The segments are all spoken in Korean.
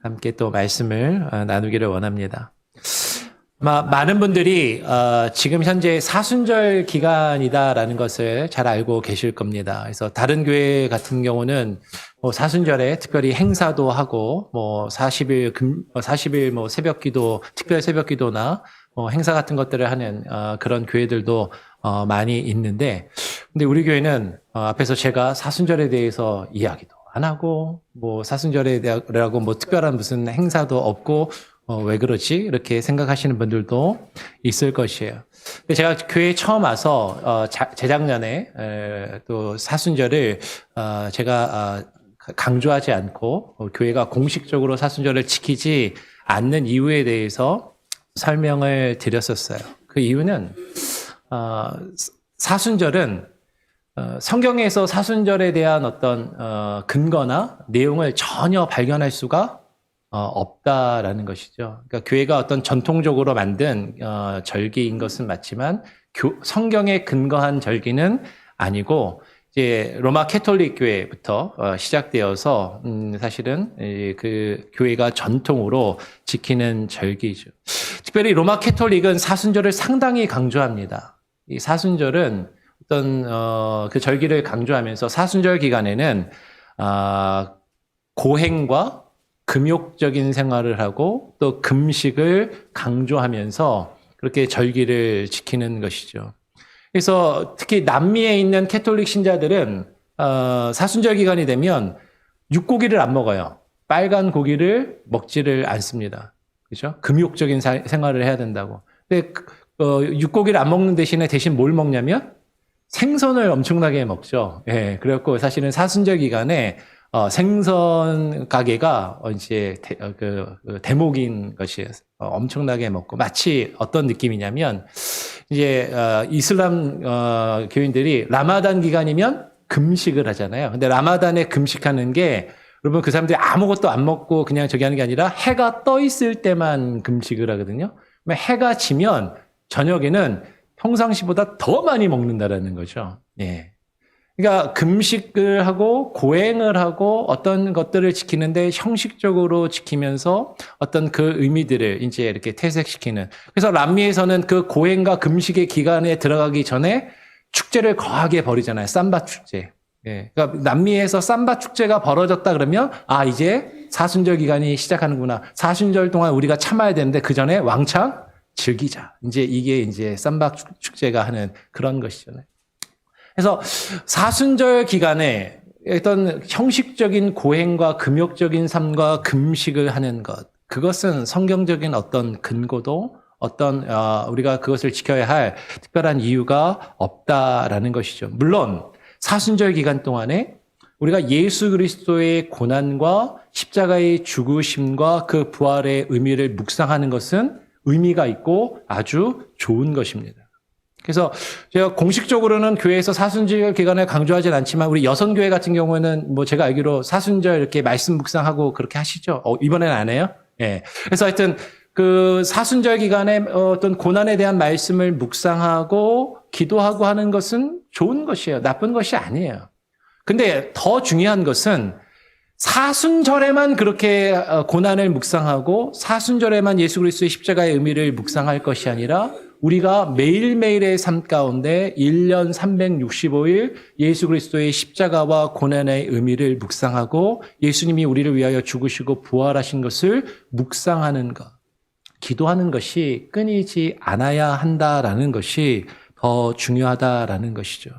함께 또 말씀을 나누기를 원합니다. 많은 분들이 지금 현재 사순절 기간이다라는 것을 잘 알고 계실 겁니다. 그래서 다른 교회 같은 경우는 뭐 사순절에 특별히 행사도 하고 뭐 40일 뭐 새벽기도, 특별 새벽기도나 행사 같은 것들을 하는 그런 교회들도 많이 있는데, 근데 우리 교회는 앞에서 제가 사순절에 대해서 이야기도 안 하고 뭐 사순절에 대하고 뭐 특별한 무슨 행사도 없고 왜 그러지? 이렇게 생각하시는 분들도 있을 것이에요. 제가 교회에 처음 와서 재작년에 또 사순절을 제가 강조하지 않고 교회가 공식적으로 사순절을 지키지 않는 이유에 대해서 설명을 드렸었어요. 그 이유는 사순절은 성경에서 사순절에 대한 어떤 근거나 내용을 전혀 발견할 수가 없다라는 것이죠. 그러니까 교회가 어떤 전통적으로 만든 절기인 것은 맞지만 성경에 근거한 절기는 아니고 이제 로마 캐톨릭 교회부터 시작되어서 사실은 그 교회가 전통으로 지키는 절기죠. 특별히 로마 캐톨릭은 사순절을 상당히 강조합니다. 이 사순절은 어떤 그 절기를 강조하면서 사순절 기간에는 고행과 금욕적인 생활을 하고 또 금식을 강조하면서 그렇게 절기를 지키는 것이죠. 그래서 특히 남미에 있는 캐톨릭 신자들은 사순절 기간이 되면 육고기를 안 먹어요. 빨간 고기를 먹지를 않습니다. 그렇죠? 금욕적인 생활을 해야 된다고. 근데 육고기를 안 먹는 대신 뭘 먹냐면 생선을 엄청나게 먹죠. 예, 그래갖고 사실은 사순절 기간에 생선 가게가 이제 대목인 것이에요. 엄청나게 먹고 마치 어떤 느낌이냐면 이제 이슬람 교인들이 라마단 기간이면 금식을 하잖아요. 근데 라마단에 금식하는 게 여러분 그 사람들이 아무것도 안 먹고 그냥 저기 하는 게 아니라 해가 떠 있을 때만 금식을 하거든요. 해가 지면 저녁에는 평상시보다 더 많이 먹는다라는 거죠. 예. 그러니까 금식을 하고 고행을 하고 어떤 것들을 지키는데 형식적으로 지키면서 어떤 그 의미들을 이제 이렇게 퇴색시키는. 그래서 남미에서는 그 고행과 금식의 기간에 들어가기 전에 축제를 거하게 벌이잖아요. 삼바 축제. 예. 그러니까 남미에서 삼바 축제가 벌어졌다 그러면 이제 사순절 기간이 시작하는구나. 사순절 동안 우리가 참아야 되는데 그 전에 왕창 즐기자. 이게 이제 삼바 축제가 하는 그런 것이잖아요. 그래서 사순절 기간에 어떤 형식적인 고행과 금욕적인 삶과 금식을 하는 것, 그것은 성경적인 어떤 근거도 어떤 우리가 그것을 지켜야 할 특별한 이유가 없다라는 것이죠. 물론 사순절 기간 동안에 우리가 예수 그리스도의 고난과 십자가의 죽으심과 그 부활의 의미를 묵상하는 것은 의미가 있고 아주 좋은 것입니다. 그래서 제가 공식적으로는 교회에서 사순절 기간을 강조하진 않지만 우리 여성교회 같은 경우는 뭐 제가 알기로 사순절 이렇게 말씀 묵상하고 그렇게 하시죠. 이번에는 안 해요? 예. 그래서 하여튼 그 사순절 기간에 어떤 고난에 대한 말씀을 묵상하고 기도하고 하는 것은 좋은 것이에요. 나쁜 것이 아니에요. 근데 더 중요한 것은 사순절에만 그렇게 고난을 묵상하고 사순절에만 예수 그리스도의 십자가의 의미를 묵상할 것이 아니라 우리가 매일매일의 삶 가운데 1년 365일 예수 그리스도의 십자가와 고난의 의미를 묵상하고 예수님이 우리를 위하여 죽으시고 부활하신 것을 묵상하는 것, 기도하는 것이 끊이지 않아야 한다라는 것이 더 중요하다라는 것이죠.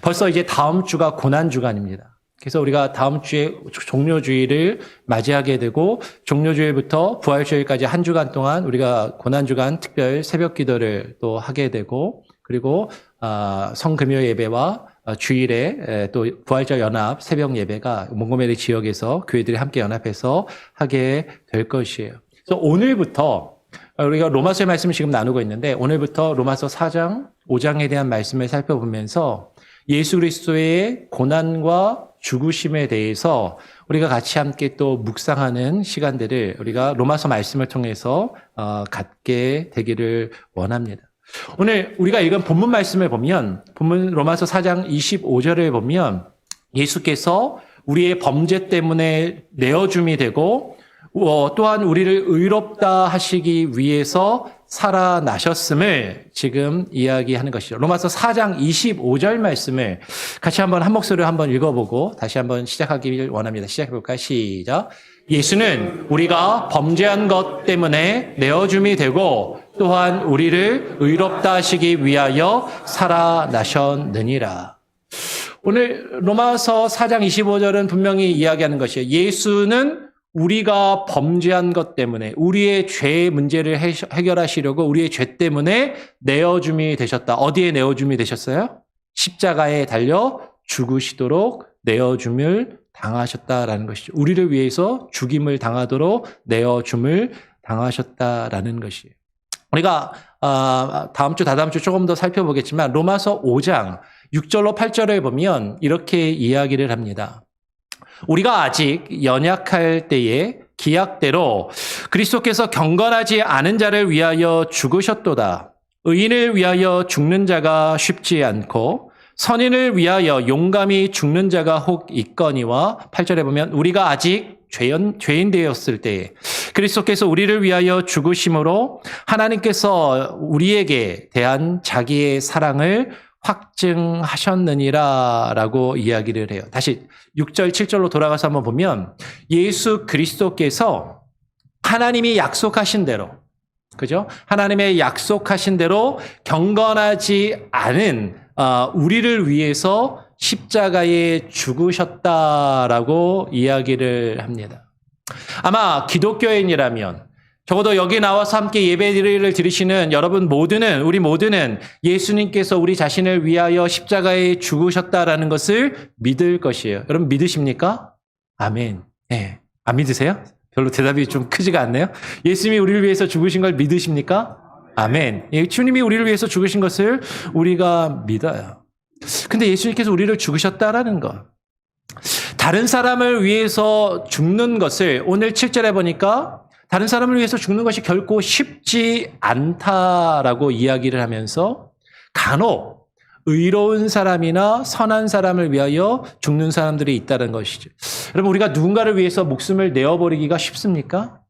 벌써 이제 다음 주가 고난주간입니다. 그래서 우리가 다음 주에 종료주일을 맞이하게 되고 종료주일부터 부활주일까지 한 주간 동안 우리가 고난주간 특별 새벽 기도를 또 하게 되고 그리고 성금요 예배와 주일에 또 부활절 연합 새벽 예배가 몽고메리 지역에서 교회들이 함께 연합해서 하게 될 것이에요. 그래서 오늘부터 우리가 로마서의 말씀을 지금 나누고 있는데 오늘부터 로마서 4장, 5장에 대한 말씀을 살펴보면서 예수 그리스도의 고난과 죽으심에 대해서 우리가 같이 함께 또 묵상하는 시간들을 우리가 로마서 말씀을 통해서 갖게 되기를 원합니다. 오늘 우리가 읽은 본문 말씀을 보면 본문 로마서 4장 25절을 보면 예수께서 우리의 범죄 때문에 내어줌이 되고 또한 우리를 의롭다 하시기 위해서 살아나셨음을 지금 이야기하는 것이죠. 로마서 4장 25절 말씀을 같이 한번 한 목소리로 한번 읽어보고 다시 한번 시작하기를 원합니다. 시작해볼까요? 시작. 예수는 우리가 범죄한 것 때문에 내어줌이 되고 또한 우리를 의롭다 하시기 위하여 살아나셨느니라. 오늘 로마서 4장 25절은 분명히 이야기하는 것이에요. 예수는 우리가 범죄한 것 때문에 우리의 죄의 문제를 해결하시려고 우리의 죄 때문에 내어줌이 되셨다. 어디에 내어줌이 되셨어요? 십자가에 달려 죽으시도록 내어줌을 당하셨다라는 것이죠. 우리를 위해서 죽임을 당하도록 내어줌을 당하셨다라는 것이에요. 우리가 다음 주, 다다음 주 조금 더 살펴보겠지만 로마서 5장 6절로 8절을 보면 이렇게 이야기를 합니다. 우리가 아직 연약할 때에 기약대로 그리스도께서 경건하지 않은 자를 위하여 죽으셨도다. 의인을 위하여 죽는 자가 쉽지 않고 선인을 위하여 용감히 죽는 자가 혹 있거니와 8절에 보면 우리가 아직 죄인 되었을 때에 그리스도께서 우리를 위하여 죽으심으로 하나님께서 우리에게 대한 자기의 사랑을 확증하셨느니라 라고 이야기를 해요. 다시 6절, 7절로 돌아가서 한번 보면 예수 그리스도께서 하나님이 약속하신 대로, 그죠? 하나님의 약속하신 대로 경건하지 않은 우리를 위해서 십자가에 죽으셨다라고 이야기를 합니다. 아마 기독교인이라면 적어도 여기 나와서 함께 예배를 드리시는 여러분 모두는, 우리 모두는 예수님께서 우리 자신을 위하여 십자가에 죽으셨다라는 것을 믿을 것이에요. 여러분 믿으십니까? 아멘. 네. 안 믿으세요? 별로 대답이 좀 크지가 않네요. 예수님이 우리를 위해서 죽으신 걸 믿으십니까? 아멘. 주님이 우리를 위해서 죽으신 것을 우리가 믿어요. 근데 예수님께서 우리를 죽으셨다라는 것. 다른 사람을 위해서 죽는 것을 오늘 7절에 보니까 다른 사람을 위해서 죽는 것이 결코 쉽지 않다라고 이야기를 하면서 간혹 의로운 사람이나 선한 사람을 위하여 죽는 사람들이 있다는 것이죠. 여러분, 우리가 누군가를 위해서 목숨을 내어버리기가 쉽습니까?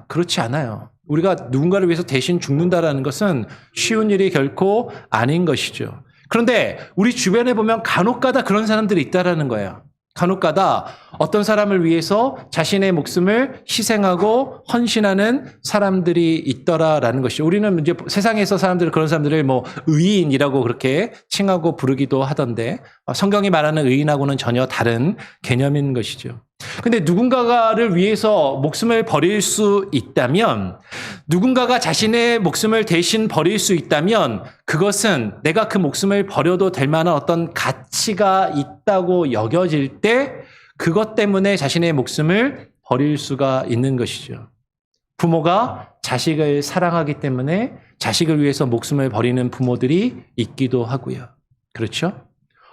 그렇지 않아요. 우리가 누군가를 위해서 대신 죽는다라는 것은 쉬운 일이 결코 아닌 것이죠. 그런데 우리 주변에 보면 간혹가다 그런 사람들이 있다라는 거예요. 간혹가다 어떤 사람을 위해서 자신의 목숨을 희생하고 헌신하는 사람들이 있더라라는 것이, 우리는 이제 세상에서 사람들을, 그런 사람들을 뭐 의인이라고 그렇게 칭하고 부르기도 하던데 성경이 말하는 의인하고는 전혀 다른 개념인 것이죠. 근데 누군가를 위해서 목숨을 버릴 수 있다면, 누군가가 자신의 목숨을 대신 버릴 수 있다면 그것은 내가 그 목숨을 버려도 될 만한 어떤 가치가 있다고 여겨질 때 그것 때문에 자신의 목숨을 버릴 수가 있는 것이죠. 부모가 자식을 사랑하기 때문에 자식을 위해서 목숨을 버리는 부모들이 있기도 하고요. 그렇죠?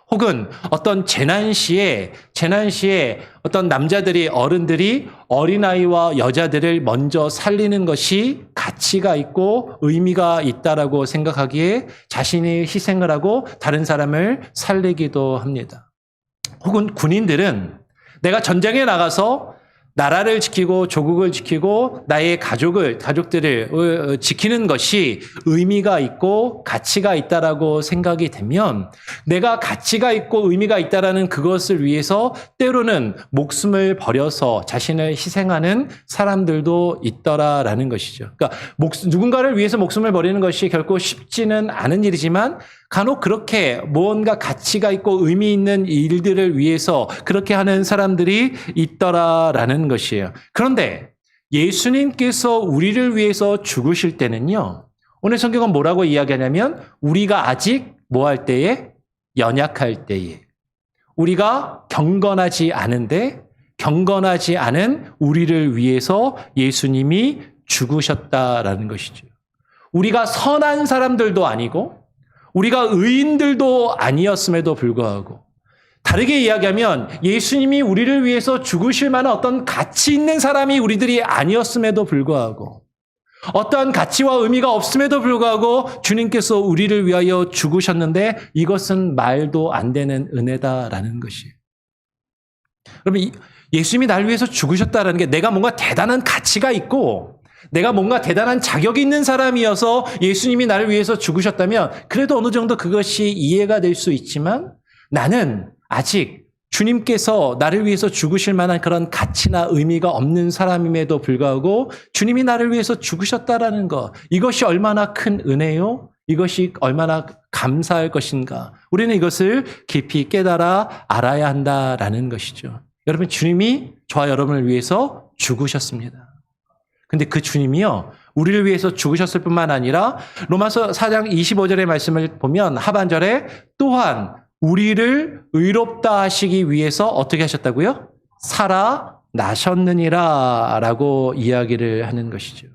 혹은 어떤 재난 시에 어떤 남자들이, 어른들이 어린아이와 여자들을 먼저 살리는 것이 가치가 있고 의미가 있다라고 생각하기에 자신이 희생을 하고 다른 사람을 살리기도 합니다. 혹은 군인들은 내가 전쟁에 나가서 나라를 지키고 조국을 지키고 나의 가족들을 지키는 것이 의미가 있고 가치가 있다라고 생각이 되면 내가 가치가 있고 의미가 있다라는 그것을 위해서 때로는 목숨을 버려서 자신을 희생하는 사람들도 있더라라는 것이죠. 그러니까 누군가를 위해서 목숨을 버리는 것이 결코 쉽지는 않은 일이지만 간혹 그렇게 무언가 가치가 있고 의미 있는 일들을 위해서 그렇게 하는 사람들이 있더라라는 것이에요. 그런데 예수님께서 우리를 위해서 죽으실 때는요, 오늘 성경은 뭐라고 이야기하냐면 우리가 아직 뭐 할 때에? 연약할 때에. 우리가 경건하지 않은데 경건하지 않은 우리를 위해서 예수님이 죽으셨다라는 것이죠. 우리가 선한 사람들도 아니고 우리가 의인들도 아니었음에도 불구하고, 다르게 이야기하면 예수님이 우리를 위해서 죽으실 만한 어떤 가치 있는 사람이 우리들이 아니었음에도 불구하고, 어떠한 가치와 의미가 없음에도 불구하고 주님께서 우리를 위하여 죽으셨는데 이것은 말도 안 되는 은혜다라는 것이에요. 여러분, 예수님이 나를 위해서 죽으셨다는 게 내가 뭔가 대단한 가치가 있고 내가 뭔가 대단한 자격이 있는 사람이어서 예수님이 나를 위해서 죽으셨다면 그래도 어느 정도 그것이 이해가 될 수 있지만 나는 아직 주님께서 나를 위해서 죽으실 만한 그런 가치나 의미가 없는 사람임에도 불구하고 주님이 나를 위해서 죽으셨다라는 것, 이것이 얼마나 큰 은혜요? 이것이 얼마나 감사할 것인가? 우리는 이것을 깊이 깨달아 알아야 한다라는 것이죠. 여러분, 주님이 저와 여러분을 위해서 죽으셨습니다. 근데 그 주님이요, 우리를 위해서 죽으셨을 뿐만 아니라 로마서 4장 25절의 말씀을 보면 하반절에 또한 우리를 의롭다 하시기 위해서 어떻게 하셨다고요? 살아나셨느니라 라고 이야기를 하는 것이죠.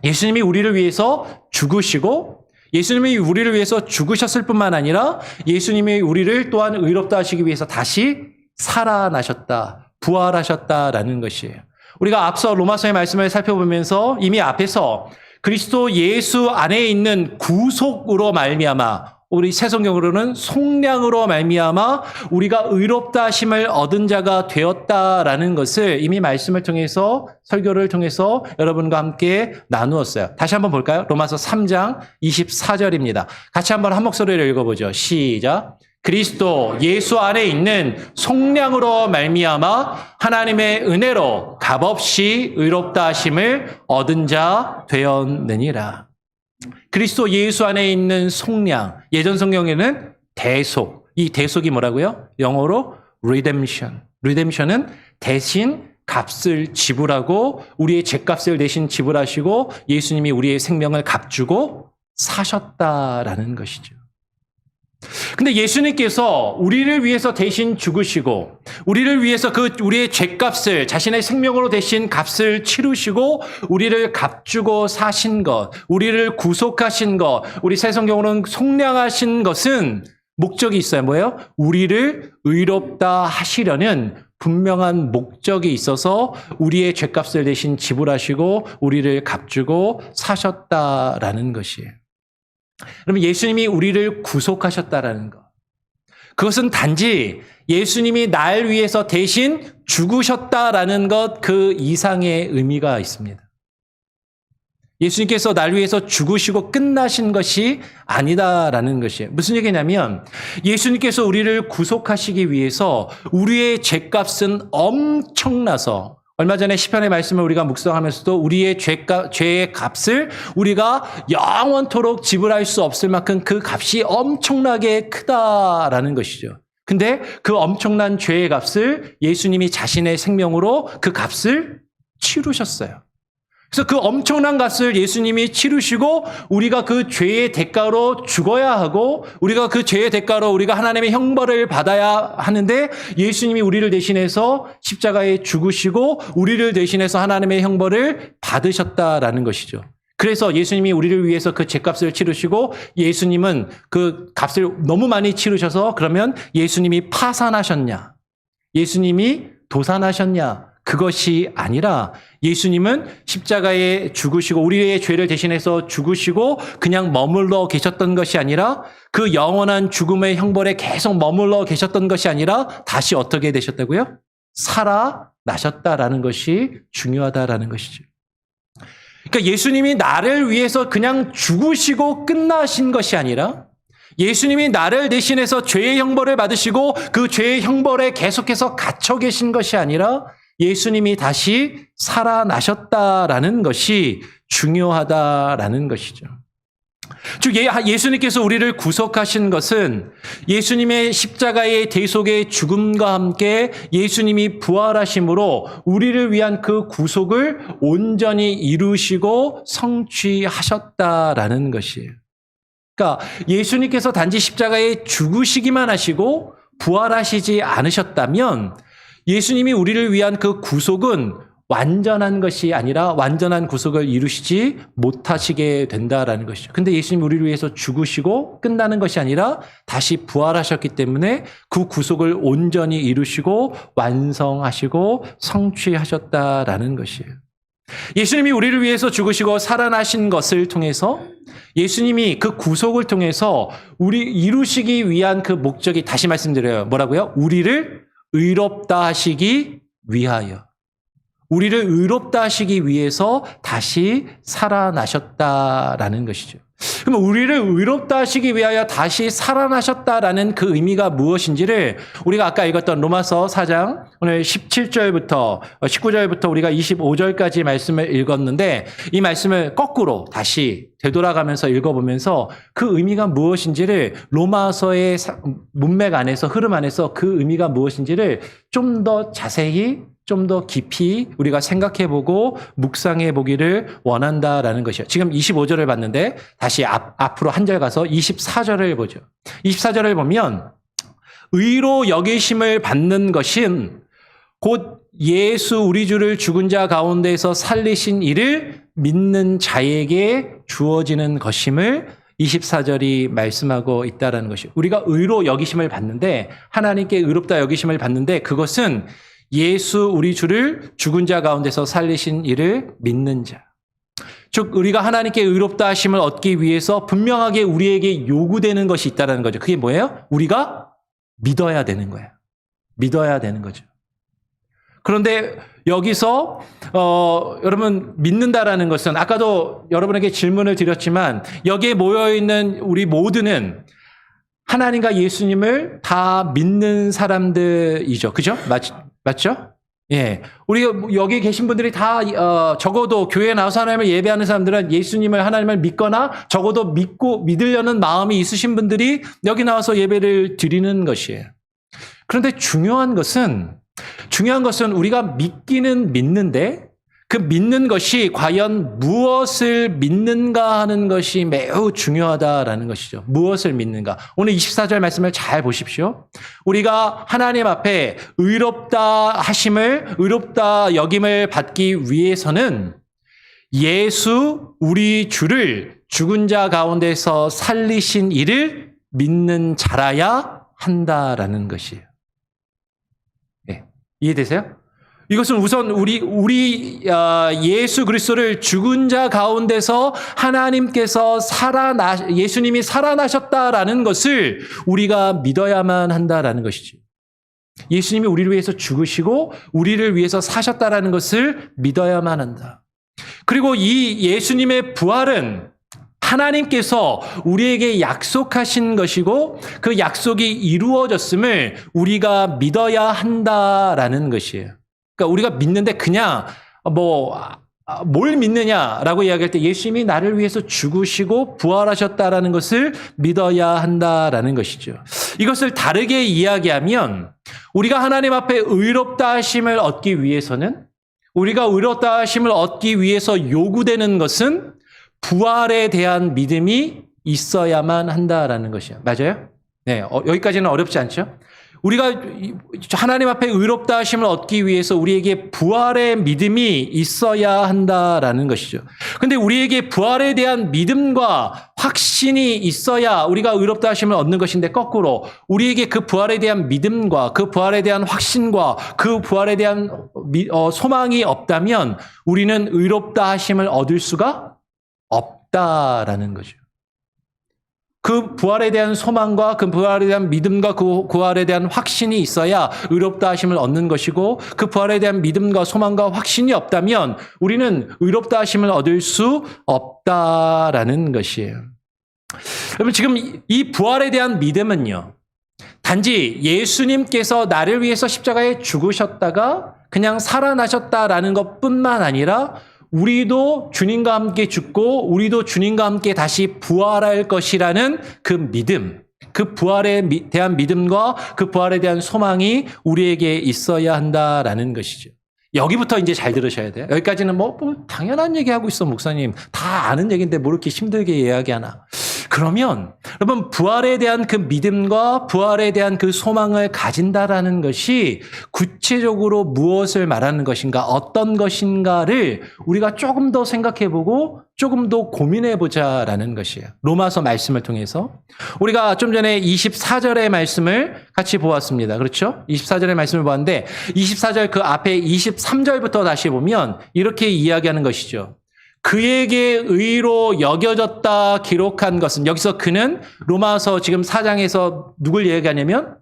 예수님이 우리를 위해서 죽으시고 예수님이 우리를 위해서 죽으셨을 뿐만 아니라 예수님이 우리를 또한 의롭다 하시기 위해서 다시 살아나셨다, 부활하셨다라는 것이에요. 우리가 앞서 로마서의 말씀을 살펴보면서 이미 앞에서 그리스도 예수 안에 있는 구속으로 말미암아, 우리 새 성경으로는 속량으로 말미암아 우리가 의롭다 하심을 얻은 자가 되었다라는 것을 이미 말씀을 통해서, 설교를 통해서 여러분과 함께 나누었어요. 다시 한번 볼까요? 로마서 3장 24절입니다. 같이 한번 한 목소리를 읽어보죠. 시작. 그리스도 예수 안에 있는 속량으로 말미암아 하나님의 은혜로 값없이 의롭다 하심을 얻은 자 되었느니라. 그리스도 예수 안에 있는 속량, 예전 성경에는 대속, 이 대속이 뭐라고요? 영어로 redemption. redemption은 대신 값을 지불하고 우리의 죄값을 대신 지불하시고 예수님이 우리의 생명을 값주고 사셨다라는 것이죠. 근데 예수님께서 우리를 위해서 대신 죽으시고 우리를 위해서 우리의 죄값을 자신의 생명으로 대신 값을 치르시고 우리를 값주고 사신 것, 우리를 구속하신 것, 우리 새 성경으로는 속량하신 것은 목적이 있어요. 뭐예요? 우리를 의롭다 하시려는 분명한 목적이 있어서 우리의 죄값을 대신 지불하시고 우리를 값주고 사셨다라는 것이에요. 그러면 예수님이 우리를 구속하셨다라는 것, 그것은 단지 예수님이 날 위해서 대신 죽으셨다라는 것, 그 이상의 의미가 있습니다. 예수님께서 날 위해서 죽으시고 끝나신 것이 아니다라는 것이에요. 무슨 얘기냐면 예수님께서 우리를 구속하시기 위해서 우리의 죄값은 엄청나서, 얼마 전에 시편의 말씀을 우리가 묵상하면서도 우리의 죄의 값을 우리가 영원토록 지불할 수 없을 만큼 그 값이 엄청나게 크다라는 것이죠. 근데 그 엄청난 죄의 값을 예수님이 자신의 생명으로 그 값을 치르셨어요. 그래서 그 엄청난 값을 예수님이 치르시고 우리가 그 죄의 대가로 죽어야 하고 우리가 그 죄의 대가로 우리가 하나님의 형벌을 받아야 하는데 예수님이 우리를 대신해서 십자가에 죽으시고 우리를 대신해서 하나님의 형벌을 받으셨다라는 것이죠. 그래서 예수님이 우리를 위해서 그 죄값을 치르시고 예수님은 그 값을 너무 많이 치르셔서 그러면 예수님이 파산하셨냐? 예수님이 도산하셨냐? 그것이 아니라 예수님은 십자가에 죽으시고 우리의 죄를 대신해서 죽으시고 그냥 머물러 계셨던 것이 아니라 그 영원한 죽음의 형벌에 계속 머물러 계셨던 것이 아니라 다시 어떻게 되셨다고요? 살아나셨다라는 것이 중요하다라는 것이죠. 그러니까 예수님이 나를 위해서 그냥 죽으시고 끝나신 것이 아니라 예수님이 나를 대신해서 죄의 형벌을 받으시고 그 죄의 형벌에 계속해서 갇혀 계신 것이 아니라 예수님이 다시 살아나셨다라는 것이 중요하다라는 것이죠. 즉 예수님께서 우리를 구속하신 것은 예수님의 십자가의 대속의 죽음과 함께 예수님이 부활하심으로 우리를 위한 그 구속을 온전히 이루시고 성취하셨다라는 것이에요. 그러니까 예수님께서 단지 십자가에 죽으시기만 하시고 부활하시지 않으셨다면 예수님이 우리를 위한 그 구속은 완전한 것이 아니라 완전한 구속을 이루시지 못하시게 된다라는 것이죠. 근데 예수님이 우리를 위해서 죽으시고 끝나는 것이 아니라 다시 부활하셨기 때문에 그 구속을 온전히 이루시고 완성하시고 성취하셨다라는 것이에요. 예수님이 우리를 위해서 죽으시고 살아나신 것을 통해서 예수님이 그 구속을 통해서 우리 이루시기 위한 그 목적이, 다시 말씀드려요. 뭐라고요? 우리를 의롭다 하시기 위하여. 우리를 의롭다 하시기 위해서 다시 살아나셨다라는 것이죠. 그럼 우리를 의롭다 하시기 위하여 다시 살아나셨다라는 그 의미가 무엇인지를 우리가 아까 읽었던 로마서 4장 오늘 17절부터 19절부터 우리가 25절까지 말씀을 읽었는데 이 말씀을 거꾸로 다시 되돌아가면서 읽어보면서 그 의미가 무엇인지를 로마서의 문맥 안에서 흐름 안에서 그 의미가 무엇인지를 좀 더 자세히 좀 더 깊이 우리가 생각해보고 묵상해보기를 원한다라는 것이요. 지금 25절을 봤는데 다시 앞으로 한 절 가서 24절을 보죠. 24절을 보면 의로 여기심을 받는 것은 곧 예수 우리 주를 죽은 자 가운데서 살리신 이를 믿는 자에게 주어지는 것임을 24절이 말씀하고 있다는 것이요. 우리가 의로 여기심을 받는데 하나님께 의롭다 여기심을 받는데 그것은 예수 우리 주를 죽은 자 가운데서 살리신 이를 믿는 자. 즉 우리가 하나님께 의롭다 하심을 얻기 위해서 분명하게 우리에게 요구되는 것이 있다는 거죠. 그게 뭐예요? 우리가 믿어야 되는 거예요. 믿어야 되는 거죠. 그런데 여기서 여러분 믿는다라는 것은 아까도 여러분에게 질문을 드렸지만 여기에 모여있는 우리 모두는 하나님과 예수님을 다 믿는 사람들이죠. 그죠? 맞죠? 예. 우리 여기 계신 분들이 다 적어도 교회에 나와서 하나님을 예배하는 사람들은 예수님을 하나님을 믿거나 적어도 믿으려는 마음이 있으신 분들이 여기 나와서 예배를 드리는 것이에요. 그런데 중요한 것은 우리가 믿기는 믿는데 그 믿는 것이 과연 무엇을 믿는가 하는 것이 매우 중요하다라는 것이죠. 무엇을 믿는가. 오늘 24절 말씀을 잘 보십시오. 우리가 하나님 앞에 의롭다 여김을 받기 위해서는 예수 우리 주를 죽은 자 가운데서 살리신 이를 믿는 자라야 한다라는 것이에요. 네. 이해되세요? 이것은 우선 우리 예수 그리스도를 죽은 자 가운데서 하나님께서 예수님이 살아나셨다라는 것을 우리가 믿어야만 한다라는 것이죠. 예수님이 우리를 위해서 죽으시고 우리를 위해서 사셨다라는 것을 믿어야만 한다. 그리고 이 예수님의 부활은 하나님께서 우리에게 약속하신 것이고 그 약속이 이루어졌음을 우리가 믿어야 한다라는 것이에요. 그러니까 우리가 믿는데 그냥 뭘 믿느냐라고 이야기할 때 예수님이 나를 위해서 죽으시고 부활하셨다라는 것을 믿어야 한다라는 것이죠. 이것을 다르게 이야기하면 우리가 하나님 앞에 의롭다 하심을 얻기 위해서는 우리가 의롭다 하심을 얻기 위해서 요구되는 것은 부활에 대한 믿음이 있어야만 한다라는 것이에요. 맞아요? 네, 여기까지는 어렵지 않죠? 우리가 하나님 앞에 의롭다 하심을 얻기 위해서 우리에게 부활의 믿음이 있어야 한다라는 것이죠. 근데 우리에게 부활에 대한 믿음과 확신이 있어야 우리가 의롭다 하심을 얻는 것인데 거꾸로 우리에게 그 부활에 대한 믿음과 그 부활에 대한 확신과 그 부활에 대한 소망이 없다면 우리는 의롭다 하심을 얻을 수가 없다라는 거죠. 그 부활에 대한 소망과 그 부활에 대한 믿음과 그 부활에 대한 확신이 있어야 의롭다 하심을 얻는 것이고 그 부활에 대한 믿음과 소망과 확신이 없다면 우리는 의롭다 하심을 얻을 수 없다라는 것이에요. 여러분 지금 이 부활에 대한 믿음은요. 단지 예수님께서 나를 위해서 십자가에 죽으셨다가 그냥 살아나셨다라는 것뿐만 아니라 우리도 주님과 함께 죽고 우리도 주님과 함께 다시 부활할 것이라는 그 믿음, 그 부활에 대한 믿음과 그 부활에 대한 소망이 우리에게 있어야 한다라는 것이죠. 여기부터 이제 잘 들으셔야 돼요. 여기까지는 뭐 당연한 얘기하고 있어 목사님. 다 아는 얘기인데 뭐 이렇게 힘들게 이야기하나. 그러면 여러분 부활에 대한 그 믿음과 부활에 대한 그 소망을 가진다라는 것이 구체적으로 무엇을 말하는 것인가 어떤 것인가를 우리가 조금 더 생각해보고 조금 더 고민해보자라는 것이에요. 로마서 말씀을 통해서 우리가 좀 전에 24절의 말씀을 같이 보았습니다. 그렇죠? 24절의 말씀을 보았는데 24절 그 앞에 23절부터 다시 보면 이렇게 이야기하는 것이죠. 그에게 의로 여겨졌다 기록한 것은 여기서 그는 로마서 지금 4장에서 누굴 얘기하냐면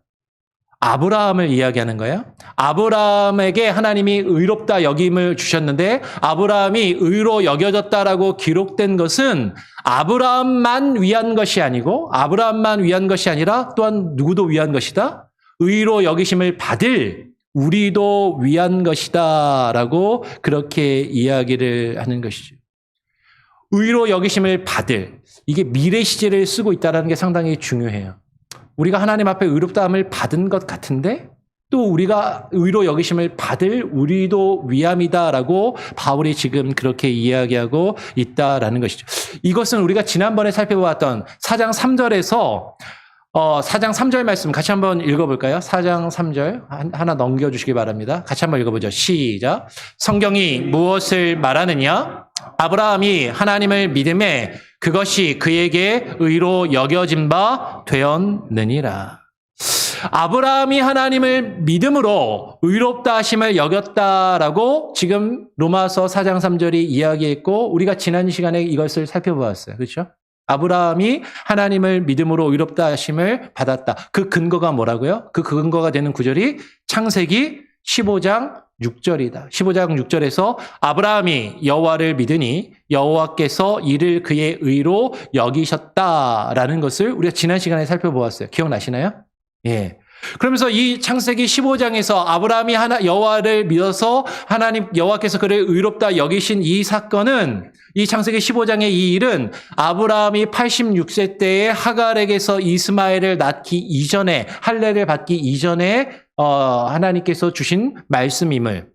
아브라함을 이야기하는 거예요. 아브라함에게 하나님이 의롭다 여김을 주셨는데 아브라함이 의로 여겨졌다라고 기록된 것은 아브라함만 위한 것이 아니고 아브라함만 위한 것이 아니라 또한 누구도 위한 것이다. 의로 여기심을 받을 우리도 위한 것이다라고 그렇게 이야기를 하는 것이죠. 의로 여기심을 받을, 이게 미래 시제를 쓰고 있다는 게 상당히 중요해요. 우리가 하나님 앞에 의롭다함을 받은 것 같은데 또 우리가 의로 여기심을 받을 우리도 위함이다라고 바울이 지금 그렇게 이야기하고 있다라는 것이죠. 이것은 우리가 지난번에 살펴보았던 4장 3절에서 4장 3절 말씀 같이 한번 읽어볼까요? 4장 3절 하나 넘겨주시기 바랍니다. 같이 한번 읽어보죠. 시작. 성경이 무엇을 말하느냐? 아브라함이 하나님을 믿음에 그것이 그에게 의로 여겨진 바 되었느니라. 아브라함이 하나님을 믿음으로 의롭다 하심을 여겼다라고 지금 로마서 4장 3절이 이야기했고 우리가 지난 시간에 이것을 살펴보았어요. 그렇죠? 아브라함이 하나님을 믿음으로 의롭다 하심을 받았다. 그 근거가 뭐라고요? 그 근거가 되는 구절이 창세기 15장 6절이다. 15장 6절에서 아브라함이 여호와를 믿으니 여호와께서 이를 그의 의로 여기셨다라는 것을 우리가 지난 시간에 살펴보았어요. 기억나시나요? 예. 그러면서 이 창세기 15장에서 아브라함이 여호와를 믿어서 하나님 여호와께서 그를 의롭다 여기신 이 사건은 이 창세기 15장의 이 일은 아브라함이 86세 때에 하갈에게서 이스마엘을 낳기 이전에 할례를 받기 이전에 하나님께서 주신 말씀임을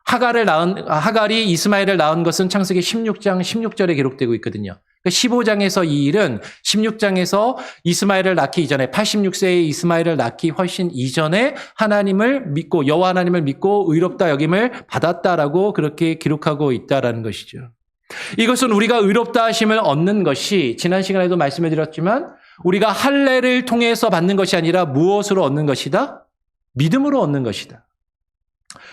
하갈이 이스마엘을 낳은 것은 창세기 16장 16절에 기록되고 있거든요. 15장에서 이 일은 16장에서 이스마엘을 낳기 이전에 86세의 이스마엘을 낳기 훨씬 이전에 하나님을 믿고 여호와 하나님을 믿고 의롭다 여김을 받았다라고 그렇게 기록하고 있다라는 것이죠. 이것은 우리가 의롭다 하심을 얻는 것이 지난 시간에도 말씀해 드렸지만 우리가 할례를 통해서 받는 것이 아니라 무엇으로 얻는 것이다? 믿음으로 얻는 것이다.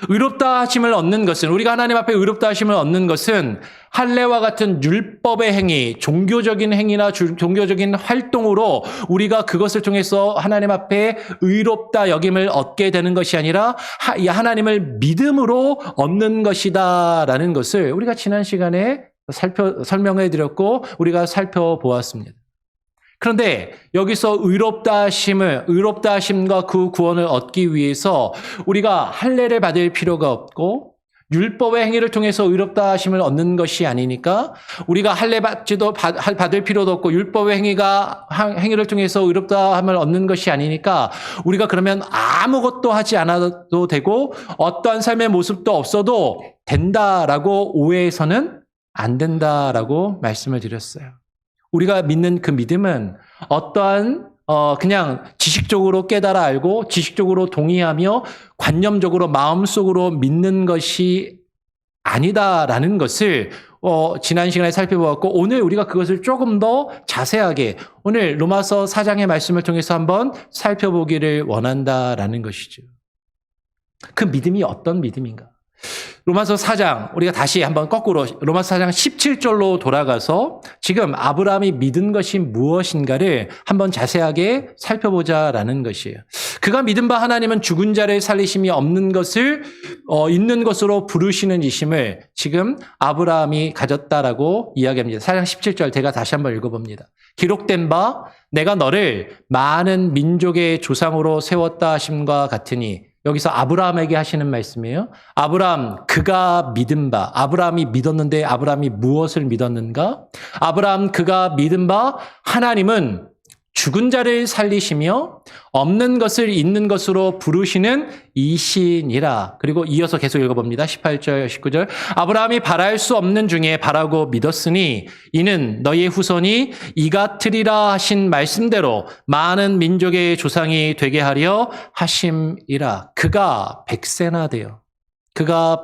의롭다 하심을 얻는 것은 우리가 하나님 앞에 의롭다 하심을 얻는 것은 할례와 같은 율법의 행위, 종교적인 행위나 종교적인 활동으로 우리가 그것을 통해서 하나님 앞에 의롭다 여김을 얻게 되는 것이 아니라 하나님을 믿음으로 얻는 것이다라는 것을 우리가 지난 시간에 설명해 드렸고 우리가 살펴보았습니다. 그런데 여기서 의롭다 하심과 그 구원을 얻기 위해서 우리가 할례를 받을 필요가 없고 율법의 행위를 통해서 의롭다 하심을 얻는 것이 아니니까 우리가 할례 받을 필요도 없고 율법의 행위를 통해서 의롭다함을 얻는 것이 아니니까 우리가 그러면 아무것도 하지 않아도 되고 어떠한 삶의 모습도 없어도 된다라고 오해해서는 안 된다라고 말씀을 드렸어요. 우리가 믿는 그 믿음은 어떠한 그냥 지식적으로 깨달아 알고 지식적으로 동의하며 관념적으로 마음속으로 믿는 것이 아니다라는 것을 지난 시간에 살펴보았고 오늘 우리가 그것을 조금 더 자세하게 오늘 로마서 4장의 말씀을 통해서 한번 살펴보기를 원한다라는 것이죠. 그 믿음이 어떤 믿음인가? 로마서 4장 우리가 다시 한번 거꾸로 로마서 4장 17절로 돌아가서 지금 아브라함이 믿은 것이 무엇인가를 한번 자세하게 살펴보자라는 것이에요. 그가 믿은 바 하나님은 죽은 자를 살리심이 없는 것을 있는 것으로 부르시는 이심을 지금 아브라함이 가졌다라고 이야기합니다. 4장 17절 제가 다시 한번 읽어봅니다. 기록된 바 내가 너를 많은 민족의 조상으로 세웠다 하심과 같으니 여기서 아브라함에게 하시는 말씀이에요. 아브라함 그가 믿은 바 아브라함이 믿었는데 아브라함이 무엇을 믿었는가? 아브라함 그가 믿은 바 하나님은 죽은 자를 살리시며 없는 것을 있는 것으로 부르시는 이신이라. 그리고 이어서 계속 읽어봅니다. 18절, 19절. 아브라함이 바랄 수 없는 중에 바라고 믿었으니 이는 너희의 후손이 이같으리라 하신 말씀대로 많은 민족의 조상이 되게 하려 하심이라. 그가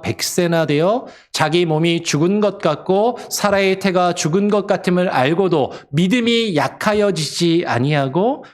100세나 되어 자기 몸이 죽은 것 같고 사라의 태가 죽은 것 같음을 알고도 믿음이 약하여지지 아니하고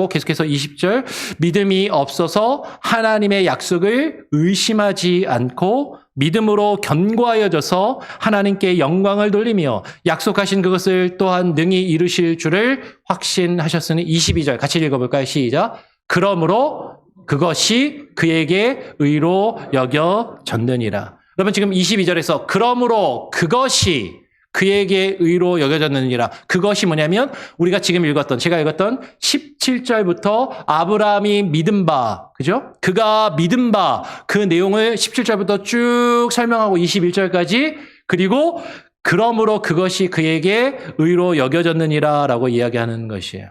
계속해서 20절 믿음이 없어서 하나님의 약속을 의심하지 않고 믿음으로 견고하여져서 하나님께 영광을 돌리며 약속하신 그것을 또한 능히 이루실 줄을 확신하셨으니 22절 같이 읽어볼까요? 시작. 그러므로 그것이 그에게 의로 여겨졌느니라. 여러분 지금 22절에서 그러므로 그것이 그에게 의로 여겨졌느니라. 그것이 뭐냐면 우리가 지금 제가 읽었던 17절부터 아브라함이 믿은 바, 그죠? 그가 믿은 바, 그 내용을 17절부터 쭉 설명하고 21절까지, 그리고 그러므로 그것이 그에게 의로 여겨졌느니라 라고 이야기하는 것이에요.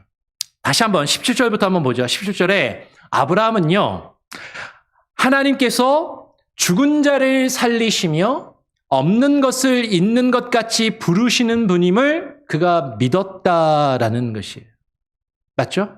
다시 한번 17절부터 한번 보죠. 17절에 아브라함은요, 하나님께서 죽은 자를 살리시며 없는 것을 있는 것 같이 부르시는 분임을 그가 믿었다라는 것이에요. 맞죠?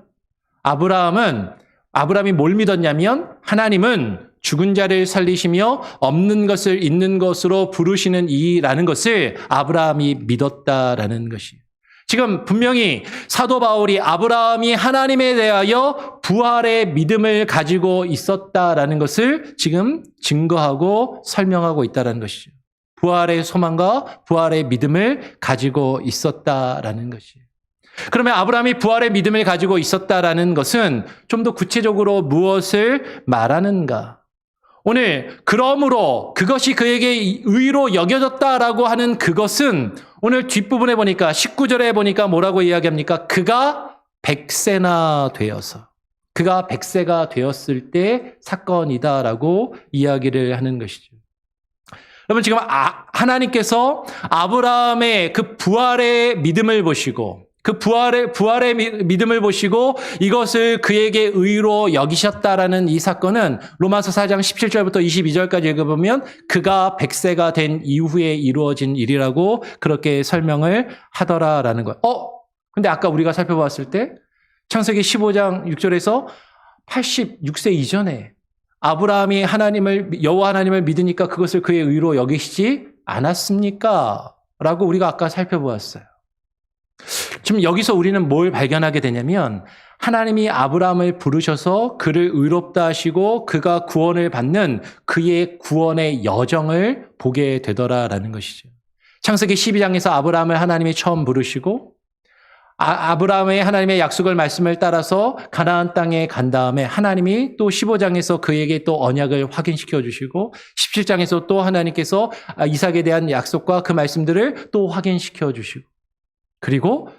아브라함이 뭘 믿었냐면 하나님은 죽은 자를 살리시며 없는 것을 있는 것으로 부르시는 이라는 것을 아브라함이 믿었다라는 것이에요. 지금 분명히 사도 바울이 아브라함이 하나님에 대하여 부활의 믿음을 가지고 있었다라는 것을 지금 증거하고 설명하고 있다는 것이죠. 부활의 소망과 부활의 믿음을 가지고 있었다라는 것이에요. 그러면 아브라함이 부활의 믿음을 가지고 있었다라는 것은 좀 더 구체적으로 무엇을 말하는가? 오늘 그러므로 그것이 그에게 의로 여겨졌다라고 하는 그것은 오늘 뒷부분에 보니까 19절에 보니까 뭐라고 이야기합니까? 그가 100세나 되어서, 그가 100세가 되었을 때 사건이다라고 이야기를 하는 것이죠. 여러분 지금 하나님께서 아브라함의 그 부활의 믿음을 보시고 그 부활의 믿음을 보시고 이것을 그에게 의로 여기셨다라는 이 사건은 로마서 4장 17절부터 22절까지 읽어보면 그가 100세가 된 이후에 이루어진 일이라고 그렇게 설명을 하더라라는 거예요. 근데 아까 우리가 살펴봤을 때 창세기 15장 6절에서 86세 이전에 아브라함이 여호와 하나님을 믿으니까 그것을 그의 의로 여기시지 않았습니까? 라고 우리가 아까 살펴보았어요. 지금 여기서 우리는 뭘 발견하게 되냐면 하나님이 아브라함을 부르셔서 그를 의롭다 하시고 그가 구원을 받는 그의 구원의 여정을 보게 되더라라는 것이죠. 창세기 12장에서 아브라함을 하나님이 처음 부르시고 아브라함의 하나님의 약속을 말씀을 따라서 가나안 땅에 간 다음에 하나님이 또 15장에서 그에게 또 언약을 확인시켜 주시고 17장에서 또 하나님께서 이삭에 대한 약속과 그 말씀들을 또 확인시켜 주시고 그리고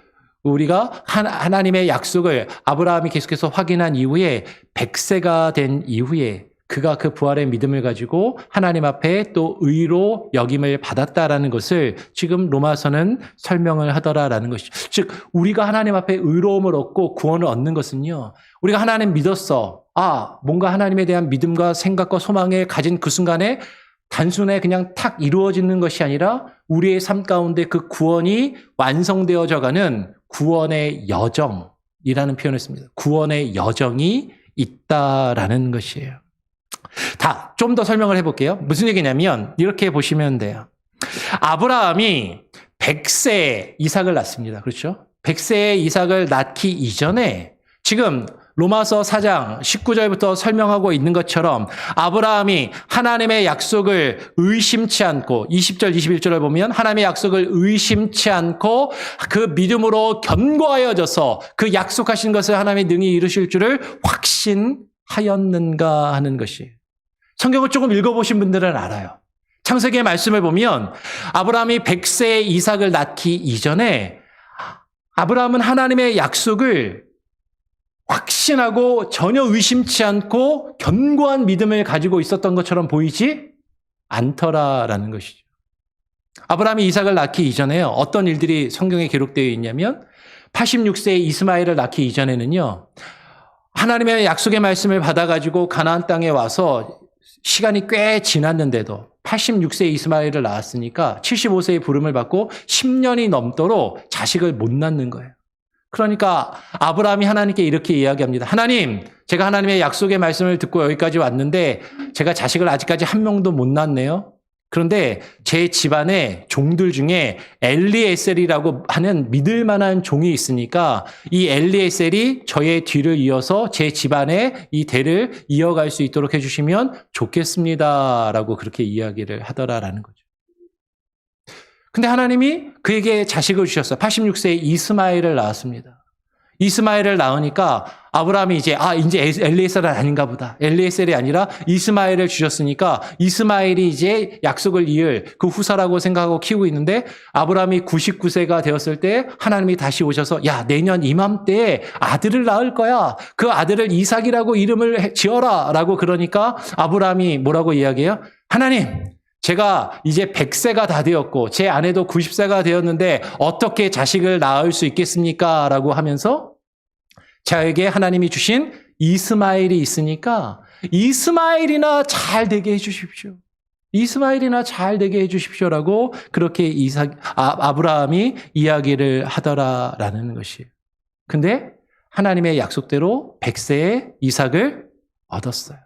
우리가 하나님의 약속을 아브라함이 계속해서 확인한 이후에 100세가 된 이후에 그가 그 부활의 믿음을 가지고 하나님 앞에 또 의로 여김을 받았다라는 것을 지금 로마서는 설명을 하더라라는 것이죠. 즉 우리가 하나님 앞에 의로움을 얻고 구원을 얻는 것은요. 우리가 하나님 믿었어. 뭔가 하나님에 대한 믿음과 생각과 소망을 가진 그 순간에 단순히 그냥 탁 이루어지는 것이 아니라 우리의 삶 가운데 그 구원이 완성되어져가는 구원의 여정이라는 표현을 씁니다. 구원의 여정이 있다라는 것이에요. 좀 더 설명을 해볼게요. 무슨 얘기냐면 이렇게 보시면 돼요. 아브라함이 100세에 이삭을 낳습니다. 그렇죠? 100세에 이삭을 낳기 이전에 지금 로마서 4장 19절부터 설명하고 있는 것처럼 아브라함이 하나님의 약속을 의심치 않고 20절 21절을 보면 하나님의 약속을 의심치 않고 그 믿음으로 견고하여져서 그 약속하신 것을 하나님이 능히 이루실 줄을 확신하였는가 하는 것이 성경을 조금 읽어보신 분들은 알아요. 창세기의 말씀을 보면 아브라함이 100세에 이삭을 낳기 이전에 아브라함은 하나님의 약속을 확신하고 전혀 의심치 않고 견고한 믿음을 가지고 있었던 것처럼 보이지 않더라라는 것이죠. 아브라함이 이삭을 낳기 이전에요. 어떤 일들이 성경에 기록되어 있냐면 86세에 이스마엘을 낳기 이전에는요. 하나님의 약속의 말씀을 받아가지고 가나안 땅에 와서 시간이 꽤 지났는데도 86세에 이스마엘을 낳았으니까 75세의 부름을 받고 10년이 넘도록 자식을 못 낳는 거예요. 그러니까 아브라함이 하나님께 이렇게 이야기합니다. 하나님, 제가 하나님의 약속의 말씀을 듣고 여기까지 왔는데 제가 자식을 아직까지 한 명도 못 낳네요. 그런데 제 집안에 종들 중에 엘리에셀이라고 하는 믿을 만한 종이 있으니까 이 엘리에셀이 저의 뒤를 이어서 제 집안에 이 대를 이어갈 수 있도록 해주시면 좋겠습니다라고 그렇게 이야기를 하더라라는 거죠. 근데 하나님이 그에게 자식을 주셨어요. 86세에 이스마엘을 낳았습니다. 이스마엘을 낳으니까 아브라함이 이제 엘리에셀은 아닌가 보다. 엘리에셀이 아니라 이스마엘을 주셨으니까 이스마엘이 이제 약속을 이을 그 후사라고 생각하고 키우고 있는데 아브라함이 99세가 되었을 때 하나님이 다시 오셔서 야, 내년 이맘때에 아들을 낳을 거야. 그 아들을 이삭이라고 이름을 지어라. 라고 그러니까 아브라함이 뭐라고 이야기해요? 하나님, 제가 이제 100세가 다 되었고 제 아내도 90세가 되었는데 어떻게 자식을 낳을 수 있겠습니까? 라고 하면서 저에게 하나님이 주신 이스마엘이 있으니까 이스마엘이나 잘 되게 해주십시오. 이스마엘이나 잘 되게 해주십시오라고 그렇게 아브라함이 이야기를 하더라라는 것이에요. 근데 하나님의 약속대로 100세에 이삭을 얻었어요.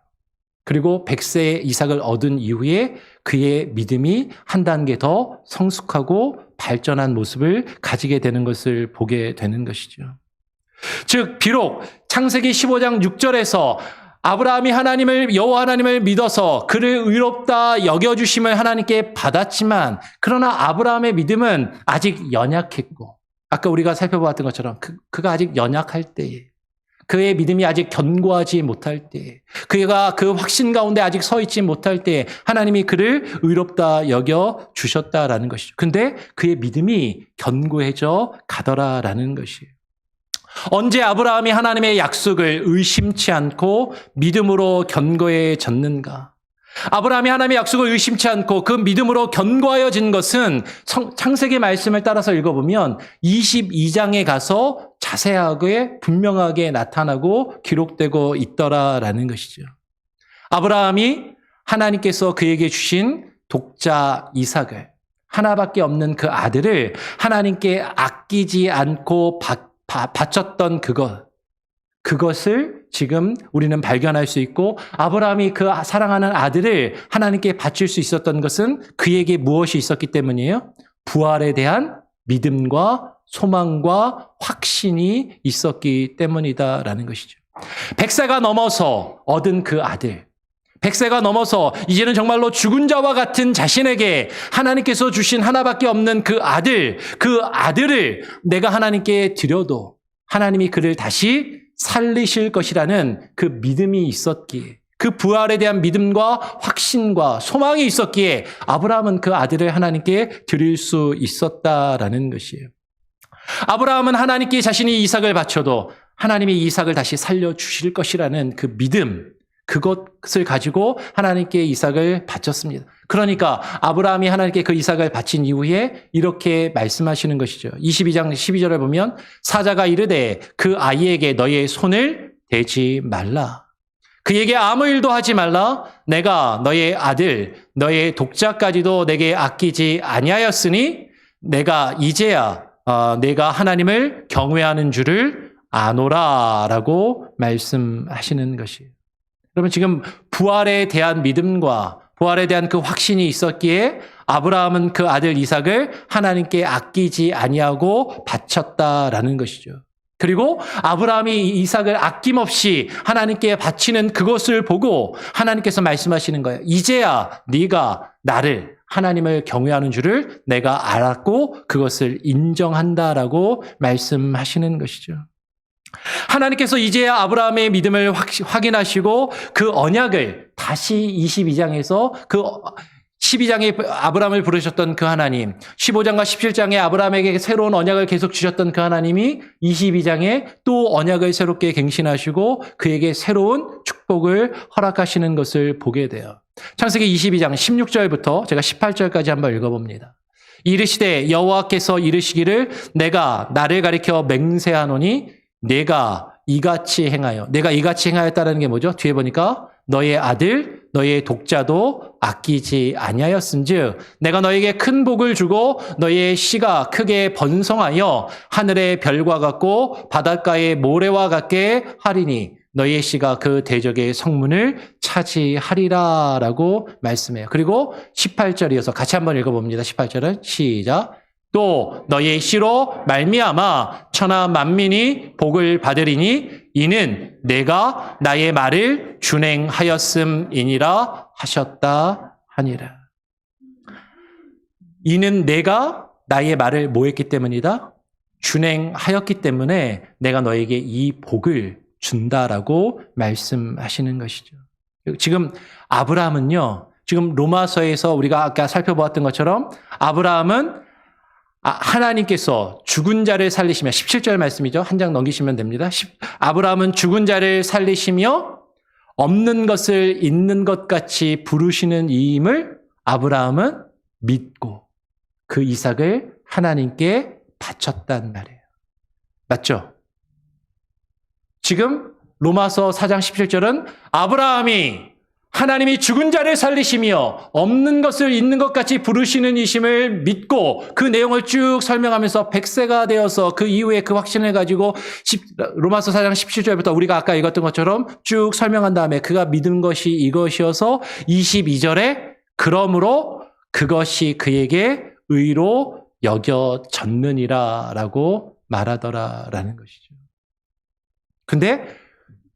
그리고 100세에 이삭을 얻은 이후에 그의 믿음이 한 단계 더 성숙하고 발전한 모습을 가지게 되는 것을 보게 되는 것이죠. 즉 비록 창세기 15장 6절에서 아브라함이 여호와 하나님을 믿어서 그를 의롭다 여겨주심을 하나님께 받았지만 그러나 아브라함의 믿음은 아직 연약했고 아까 우리가 살펴보았던 것처럼 그가 아직 연약할 때에 그의 믿음이 아직 견고하지 못할 때 그가 그 확신 가운데 아직 서 있지 못할 때 하나님이 그를 의롭다 여겨주셨다라는 것이죠. 근데 그의 믿음이 견고해져 가더라라는 것이에요. 언제 아브라함이 하나님의 약속을 의심치 않고 믿음으로 견고해졌는가? 아브라함이 하나님의 약속을 의심치 않고 그 믿음으로 견고하여진 것은 창세기 말씀을 따라서 읽어보면 22장에 가서 자세하게 분명하게 나타나고 기록되고 있더라라는 것이죠. 아브라함이 하나님께서 그에게 주신 독자 이삭을 하나밖에 없는 그 아들을 하나님께 아끼지 않고 바쳤던 그것을 지금 우리는 발견할 수 있고 아브라함이 그 사랑하는 아들을 하나님께 바칠 수 있었던 것은 그에게 무엇이 있었기 때문이에요? 부활에 대한 믿음과 소망과 확신이 있었기 때문이다라는 것이죠. 100세가 넘어서 얻은 그 아들, 100세가 넘어서 이제는 정말로 죽은 자와 같은 자신에게 하나님께서 주신 하나밖에 없는 그 아들을 내가 하나님께 드려도 하나님이 그를 다시 살리실 것이라는 그 믿음이 있었기에 그 부활에 대한 믿음과 확신과 소망이 있었기에 아브라함은 그 아들을 하나님께 드릴 수 있었다라는 것이에요. 아브라함은 하나님께 자신이 이삭을 바쳐도 하나님이 이삭을 다시 살려주실 것이라는 그 믿음, 그것을 가지고 하나님께 이삭을 바쳤습니다. 그러니까 아브라함이 하나님께 그 이삭을 바친 이후에 이렇게 말씀하시는 것이죠. 22장 12절을 보면 사자가 이르되 그 아이에게 너의 손을 대지 말라. 그에게 아무 일도 하지 말라. 내가 너의 아들, 너의 독자까지도 내게 아끼지 아니하였으니 내가 이제야 내가 하나님을 경외하는 줄을 아노라라고 말씀하시는 것이에요. 여러분 지금 부활에 대한 믿음과 부활에 대한 그 확신이 있었기에 아브라함은 그 아들 이삭을 하나님께 아끼지 아니하고 바쳤다라는 것이죠. 그리고 아브라함이 이삭을 아낌없이 하나님께 바치는 그것을 보고 하나님께서 말씀하시는 거예요. 이제야 네가 나를 하나님을 경외하는 줄을 내가 알았고 그것을 인정한다라고 말씀하시는 것이죠. 하나님께서 이제야 아브라함의 믿음을 확인하시고 그 언약을 다시 22장에서 그 12장에 아브라함을 부르셨던 그 하나님, 15장과 17장에 아브라함에게 새로운 언약을 계속 주셨던 그 하나님이 22장에 또 언약을 새롭게 갱신하시고 그에게 새로운 축복을 허락하시는 것을 보게 돼요. 창세기 22장 16절부터 제가 18절까지 한번 읽어봅니다. 이르시되 여호와께서 이르시기를 내가 나를 가리켜 맹세하노니 내가 이같이 행하였다는 게 뭐죠? 뒤에 보니까 너의 아들, 너의 독자도 아끼지 아니하였은즉 내가 너에게 큰 복을 주고 너의 씨가 크게 번성하여 하늘의 별과 같고 바닷가의 모래와 같게 하리니 너의 씨가 그 대적의 성문을 차지하리라라고 말씀해요. 그리고 18절이어서 같이 한번 읽어봅니다. 18절은 시작. 또 너의 씨로 말미암아 천하 만민이 복을 받으리니 이는 내가 나의 말을 준행하였음이니라 하셨다 하니라. 이는 내가 나의 말을 뭐 했기 때문이다? 준행하였기 때문에 내가 너에게 이 복을 준다라고 말씀하시는 것이죠. 지금 아브라함은요, 지금 로마서에서 우리가 아까 살펴보았던 것처럼 아브라함은 하나님께서 죽은 자를 살리시며 17절 말씀이죠. 한 장 넘기시면 됩니다. 아브라함은 죽은 자를 살리시며 없는 것을 있는 것 같이 부르시는 이임을 아브라함은 믿고 그 이삭을 하나님께 바쳤단 말이에요. 맞죠? 지금 로마서 4장 17절은 아브라함이 하나님이 죽은 자를 살리시며 없는 것을 있는 것 같이 부르시는 이심을 믿고 그 내용을 쭉 설명하면서 100세가 되어서 그 이후에 그 확신을 가지고 로마서 4장 17절부터 우리가 아까 읽었던 것처럼 쭉 설명한 다음에 그가 믿은 것이 이것이어서 22절에 그러므로 그것이 그에게 의로 여겨졌느니라 라고 말하더라라는 것이죠. 근데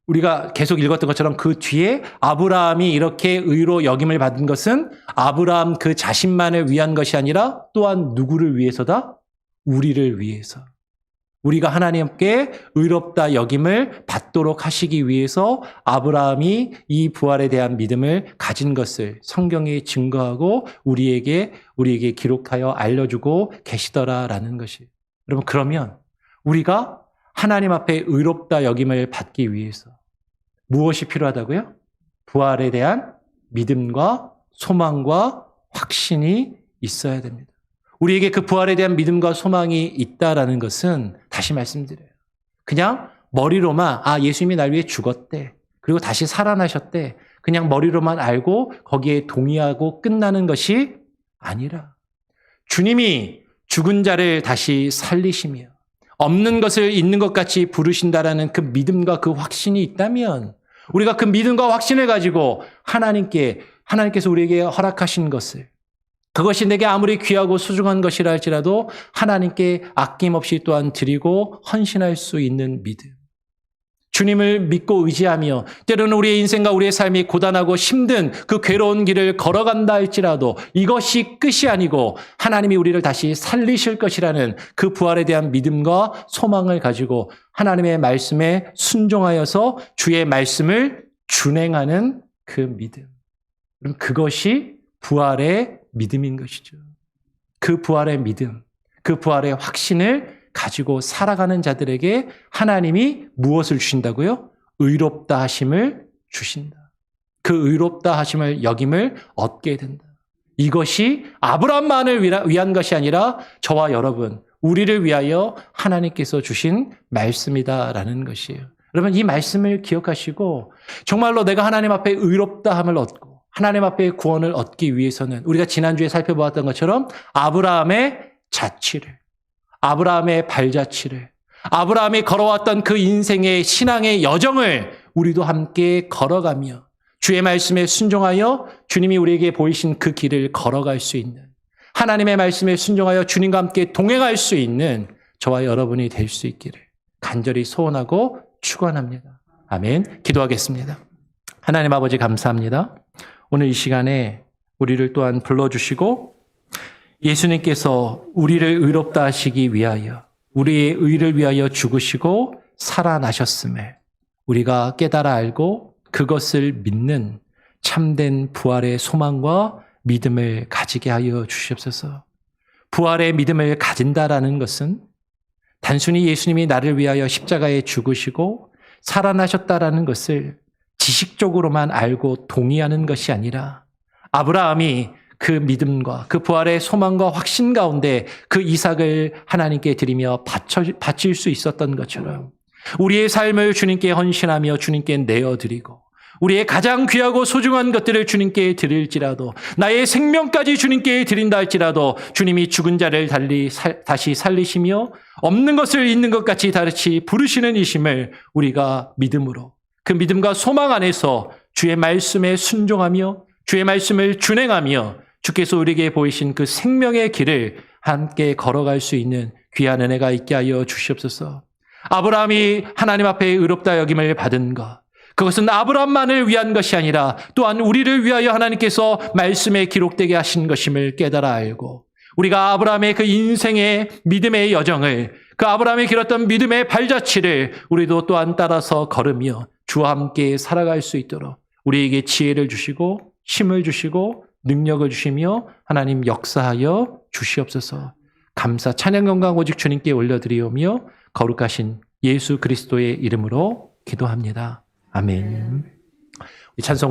우리가 계속 읽었던 것처럼 그 뒤에 아브라함이 이렇게 의로 여김을 받은 것은 아브라함 그 자신만을 위한 것이 아니라 또한 누구를 위해서다? 우리를 위해서. 우리가 하나님께 의롭다 여김을 받도록 하시기 위해서 아브라함이 이 부활에 대한 믿음을 가진 것을 성경에 증거하고 우리에게 기록하여 알려주고 계시더라라는 것이. 여러분, 그러면 우리가 하나님 앞에 의롭다 여김을 받기 위해서 무엇이 필요하다고요? 부활에 대한 믿음과 소망과 확신이 있어야 됩니다. 우리에게 그 부활에 대한 믿음과 소망이 있다라는 것은 다시 말씀드려요. 그냥 머리로만 예수님이 날 위해 죽었대. 그리고 다시 살아나셨대. 그냥 머리로만 알고 거기에 동의하고 끝나는 것이 아니라 주님이 죽은 자를 다시 살리시며 없는 것을 있는 것 같이 부르신다라는 그 믿음과 그 확신이 있다면 우리가 그 믿음과 확신을 가지고 하나님께서 우리에게 허락하신 것을 그것이 내게 아무리 귀하고 소중한 것이라 할지라도 하나님께 아낌없이 또한 드리고 헌신할 수 있는 믿음. 주님을 믿고 의지하며 때로는 우리의 인생과 우리의 삶이 고단하고 힘든 그 괴로운 길을 걸어간다 할지라도 이것이 끝이 아니고 하나님이 우리를 다시 살리실 것이라는 그 부활에 대한 믿음과 소망을 가지고 하나님의 말씀에 순종하여서 주의 말씀을 준행하는 그 믿음. 그럼 그것이 부활의 믿음인 것이죠. 그 부활의 믿음, 그 부활의 확신을 가지고 살아가는 자들에게 하나님이 무엇을 주신다고요? 의롭다 하심을 주신다. 그 의롭다 하심을 여김을 얻게 된다. 이것이 아브라함만을 위한 것이 아니라 저와 여러분, 우리를 위하여 하나님께서 주신 말씀이다라는 것이에요. 여러분, 이 말씀을 기억하시고 정말로 내가 하나님 앞에 의롭다함을 얻고 하나님 앞에 구원을 얻기 위해서는 우리가 지난주에 살펴보았던 것처럼 아브라함의 자취를, 아브라함의 발자취를, 아브라함이 걸어왔던 그 인생의 신앙의 여정을 우리도 함께 걸어가며 주의 말씀에 순종하여 주님이 우리에게 보이신 그 길을 걸어갈 수 있는, 하나님의 말씀에 순종하여 주님과 함께 동행할 수 있는 저와 여러분이 될 수 있기를 간절히 소원하고 축원합니다. 아멘. 기도하겠습니다. 하나님 아버지 감사합니다. 오늘 이 시간에 우리를 또한 불러주시고 예수님께서 우리를 의롭다 하시기 위하여 우리의 의를 위하여 죽으시고 살아나셨음을 우리가 깨달아 알고 그것을 믿는 참된 부활의 소망과 믿음을 가지게 하여 주시옵소서. 부활의 믿음을 가진다라는 것은 단순히 예수님이 나를 위하여 십자가에 죽으시고 살아나셨다라는 것을 지식적으로만 알고 동의하는 것이 아니라 아브라함이 그 믿음과 그 부활의 소망과 확신 가운데 그 이삭을 하나님께 드리며 바칠 수 있었던 것처럼 우리의 삶을 주님께 헌신하며 주님께 내어드리고 우리의 가장 귀하고 소중한 것들을 주님께 드릴지라도 나의 생명까지 주님께 드린다 할지라도 주님이 죽은 자를 다시 살리시며 없는 것을 있는 것 같이 다시 부르시는 이심을 우리가 믿음으로 그 믿음과 소망 안에서 주의 말씀에 순종하며 주의 말씀을 준행하며 주께서 우리에게 보이신 그 생명의 길을 함께 걸어갈 수 있는 귀한 은혜가 있게 하여 주시옵소서. 아브라함이 하나님 앞에 의롭다 여김을 받은 것, 그것은 아브라함만을 위한 것이 아니라 또한 우리를 위하여 하나님께서 말씀에 기록되게 하신 것임을 깨달아 알고 우리가 아브라함의 그 인생의 믿음의 여정을, 그 아브라함이 길었던 믿음의 발자취를 우리도 또한 따라서 걸으며 주와 함께 살아갈 수 있도록 우리에게 지혜를 주시고 힘을 주시고 능력을 주시며 하나님 역사하여 주시옵소서. 감사 찬양 영광 오직 주님께 올려드리오며 거룩하신 예수 그리스도의 이름으로 기도합니다. 아멘. 찬송